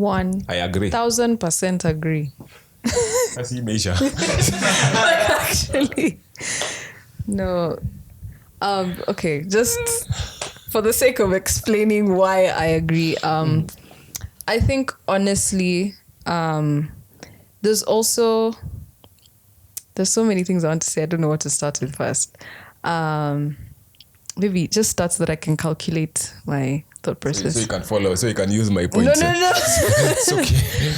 I agree. 1000% agree. That's the measure. Actually, no. Okay, just for the sake of explaining why I agree. I think honestly, there's so many things I want to say. I don't know what to start with first. Maybe just start so that I can calculate my thought process. So you can follow, so you can use my points. No. It's okay.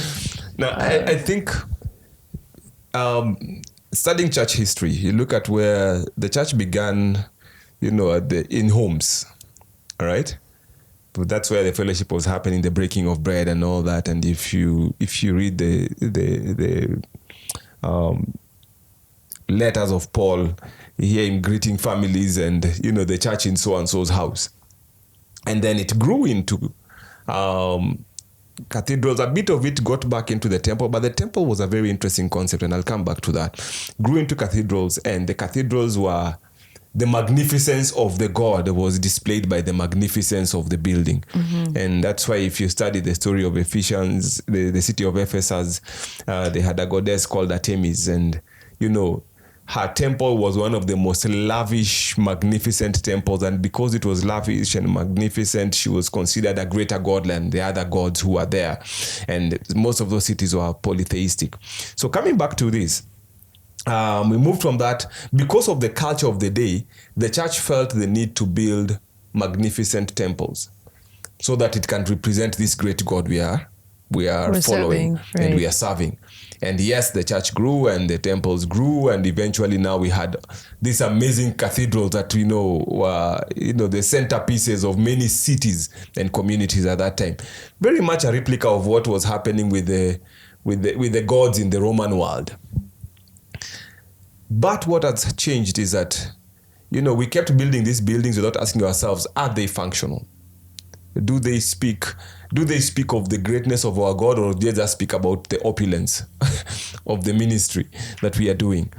Now, I think studying church history, you look at where the church began, in homes, all right? But that's where the fellowship was happening, the breaking of bread and all that. And if you read the letters of Paul, you hear him greeting families and, the church in so-and-so's house. And then it grew into cathedrals. A bit of it got back into the temple, but the temple was a very interesting concept, and I'll come back to that. Grew into cathedrals, and the cathedrals were the magnificence of the God was displayed by the magnificence of the building. Mm-hmm. And that's why if you study the story of Ephesians, the city of Ephesus, they had a goddess called Artemis, and, her temple was one of the most lavish, magnificent temples. And because it was lavish and magnificent, she was considered a greater god than the other gods who were there. And most of those cities were polytheistic. So coming back to this, we moved from that. Because of the culture of the day, the church felt the need to build magnificent temples so that it can represent this great God we are following, serving, right, and we are serving. And yes, the church grew and the temples grew, and eventually now we had these amazing cathedrals that we know were, the centerpieces of many cities and communities at that time. Very much a replica of what was happening with the gods in the Roman world. But what has changed is that, we kept building these buildings without asking ourselves, are they functional? Do they speak of the greatness of our God, or do they just speak about the opulence of the ministry that we are doing?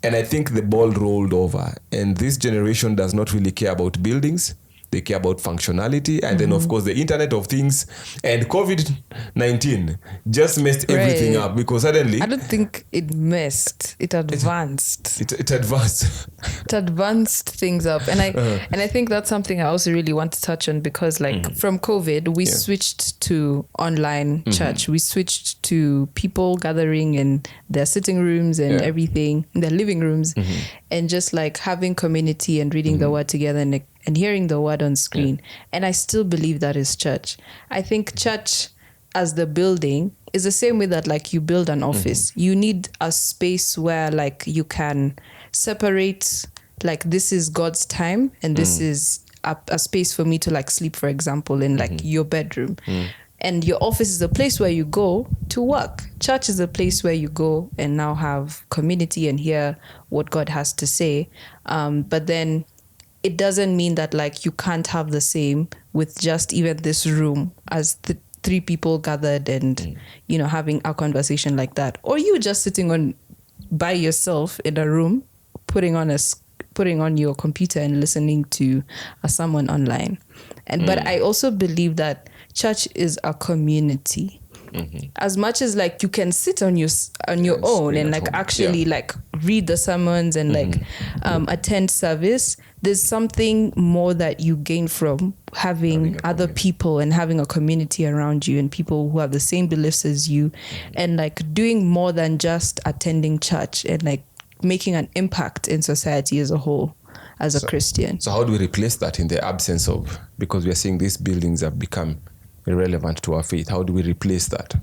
And I think the ball rolled over, and this generation does not really care about buildings. They care about functionality. And then, of course, the Internet of Things and COVID-19 just messed everything up, because suddenly... I don't think it messed. It advanced. It advanced. It advanced things up. And I think that's something I also really want to touch on, because from COVID, we switched to online church. We switched to people gathering in their sitting rooms and everything, in their living rooms, and just having community and reading the word together and hearing the word on screen. And I still believe that is church. I think church as the building is the same way that you build an office. You need a space where you can separate, this is God's time and this is a space for me to sleep, for example, in your bedroom. And your office is a place where you go to work. Church is a place where you go and now have community and hear what God has to say. But then it doesn't mean that you can't have the same with just even this room as the three people gathered and, having a conversation like that. Or you just sitting by yourself in a room, putting on your computer and listening to a sermon online. But I also believe that church is a community. As much as you can sit on your own and actually read the sermons and attend service, there's something more that you gain from having other people and having a community around you and people who have the same beliefs as you, and doing more than just attending church and making an impact in society as a whole as a Christian. So how do we replace that in the absence of, because we are seeing these buildings have become irrelevant to our faith? How do we replace that?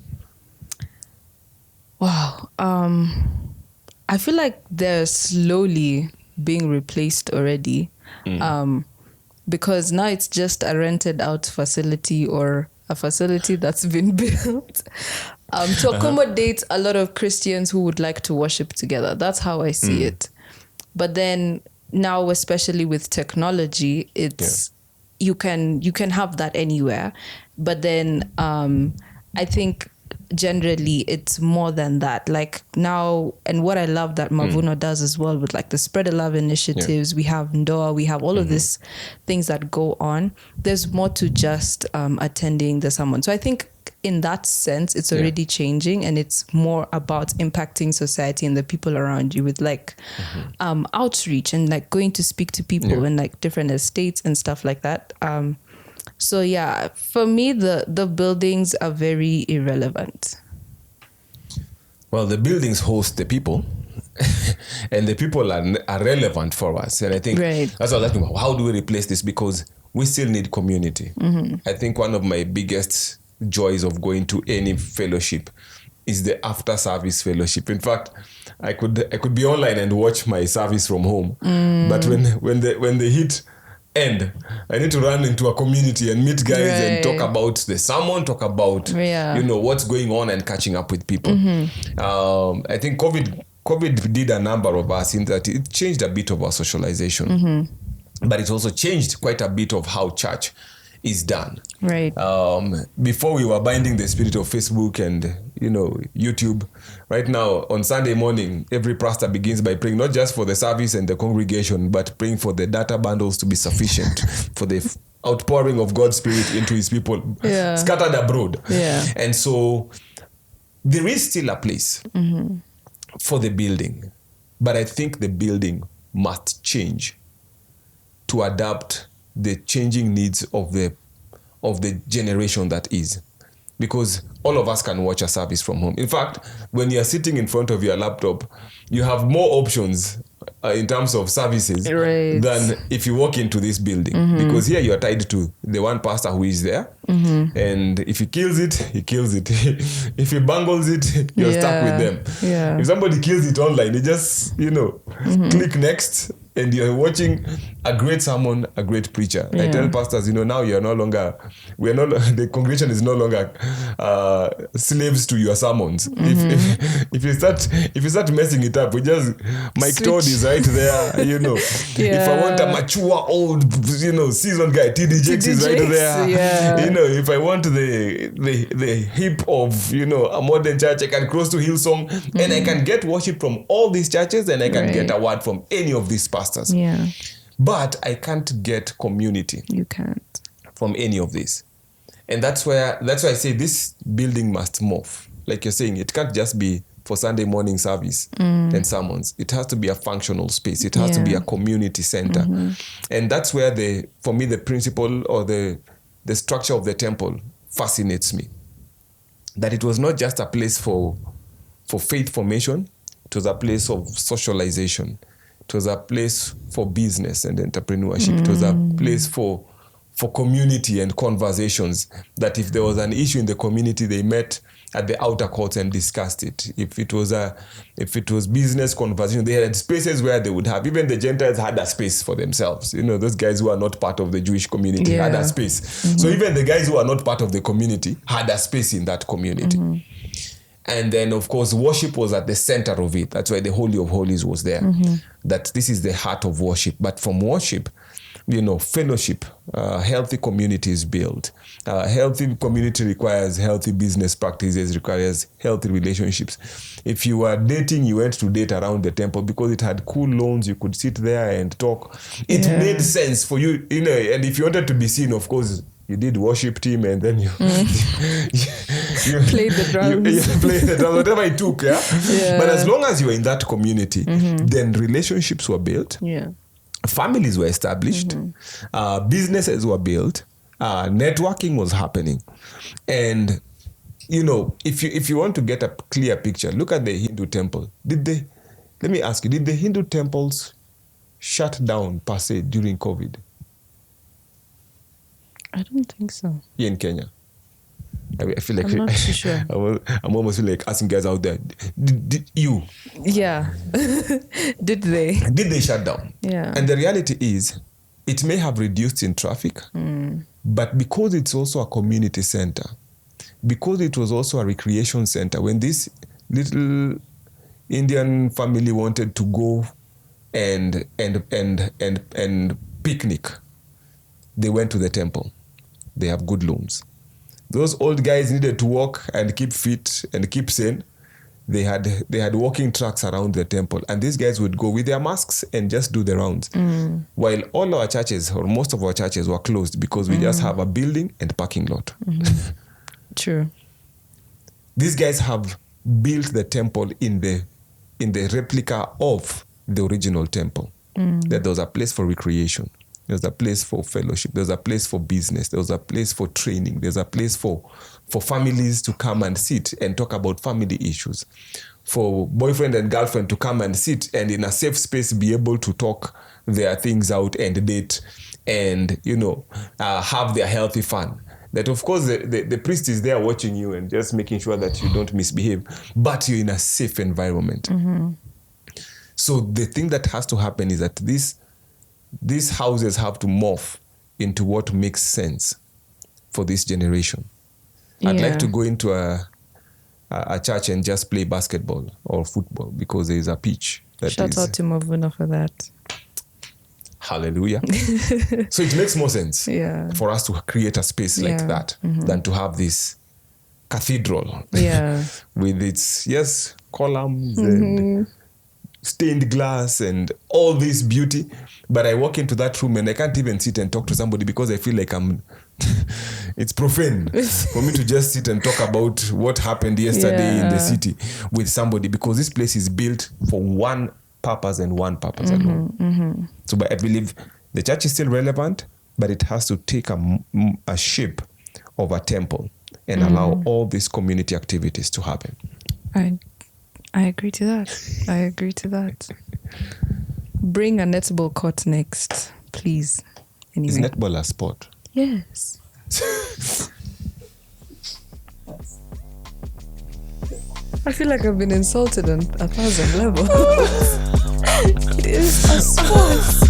Wow. I feel like they're slowly being replaced already, because now it's just a rented out facility or a facility that's been built to accommodate a lot of Christians who would like to worship together. That's how I see it. But then now, especially with technology, it's you can have that anywhere. But then I think generally it's more than that. Now, and what I love that Mavuno does as well with the Spread the Love initiatives, we have Ndoa, we have all of these things that go on. There's more to just attending the sermon. So I think in that sense, it's already changing, and it's more about impacting society and the people around you with like outreach and like going to speak to people in like different estates and stuff like that. So yeah, for me, the buildings are very irrelevant. Well, the buildings host the people, and the people are relevant for us. And I think that's what I'm asking about. How do we replace this? Because we still need community. I think one of my biggest joys of going to any fellowship is the after service fellowship. In fact, I could be online and watch my service from home, but when the heat end, I need to run into a community and meet guys and talk about the sermon, talk about what's going on and catching up with people. I think COVID did a number of us in that it changed a bit of our socialization, but it also changed quite a bit of how church is done. Right. Before we were binding the spirit of Facebook and YouTube. Right now on Sunday morning, every pastor begins by praying not just for the service and the congregation, but praying for the data bundles to be sufficient for the outpouring of God's Spirit into His people scattered abroad. And so there is still a place for the building, but I think the building must change to adapt the changing needs of the generation that is. Because all of us can watch a service from home. In fact, when you're sitting in front of your laptop, you have more options in terms of services than if you walk into this building. Because here you're tied to the one pastor who is there. And if he kills it, he kills it. If he bungles it, you're stuck with them. If somebody kills it online, you just, click next. And you're watching a great sermon, a great preacher. I tell pastors, now you're no longer, the congregation is no longer slaves to your sermons. If you start messing it up, we just, Mike Todd is right there, If I want a mature, old, seasoned guy, TD Jakes is right there. If I want the hip of, a modern church, I can cross to Hillsong and I can get worship from all these churches and I can get a word from any of these pastors. But I can't get community. You can't. From any of this. And that's why I say this building must morph. Like you're saying, it can't just be for Sunday morning service and sermons. It has to be a functional space. It has to be a community center. And that's where for me, the principle or the structure of the temple fascinates me. That it was not just a place for faith formation. It was a place of socialization. It was a place for business and entrepreneurship. It was a place for community and conversations, that if there was an issue in the community, they met at the outer courts and discussed it. If it was business conversation, they had spaces where they would have, even the Gentiles had a space for themselves. Those guys who are not part of the Jewish community had a space. So even the guys who are not part of the community had a space in that community. And then, of course, worship was at the center of it. That's why the Holy of Holies was there. That this is the heart of worship. But from worship, fellowship, healthy community is built. Healthy community requires healthy business practices, requires healthy relationships. If you were dating, you went to date around the temple because it had cool lawns. You could sit there and talk. It made sense for you, and if you wanted to be seen, of course, you did worship team and then you played the drums. You played the drums, whatever it took. But as long as you were in that community, then relationships were built. Families were established. Businesses were built. Networking was happening. And, if you want to get a clear picture, look at the Hindu temple. Let me ask you, did the Hindu temples shut down per se during COVID? I don't think so. Here in Kenya. I feel like I'm not too sure. I'm almost like asking guys out there. Did you? Yeah. Did they? Did they shut down? Yeah. And the reality is, it may have reduced in traffic, but because it's also a community center, because it was also a recreation center, when this little Indian family wanted to go and picnic, they went to the temple. They have good lawns. Those old guys needed to walk and keep fit and keep sane. They had walking tracks around the temple, and these guys would go with their masks and just do the rounds. While all our churches, or most of our churches, were closed because we just have a building and parking lot. True. these guys have built the temple in the replica of the original temple. That there was a place for recreation, there was a place for fellowship, there was a place for business, there was a place for training, there's a place for families to come and sit and talk about family issues, for boyfriend and girlfriend to come and sit and in a safe space be able to talk their things out and date and, have their healthy fun. That of course the priest is there watching you and just making sure that you don't misbehave, but you're in a safe environment. So the thing that has to happen is that these houses have to morph into what makes sense for this generation. I'd like to go into a church and just play basketball or football because there is a pitch. Shout out to Mavuno for that. Hallelujah. So it makes more sense for us to create a space like that than to have this cathedral with its columns and stained glass and all this beauty, but I walk into that room and I can't even sit and talk to somebody because I feel like it's profane for me to just sit and talk about what happened yesterday in the city with somebody, because this place is built for one purpose and one purpose alone. So but I believe the church is still relevant, but it has to take a shape of a temple and allow all these community activities to happen. I agree to that. Bring a netball court next, please. Anyway. Is netball a sport? Yes. I feel like I've been insulted on 1,000 levels. It is a sport.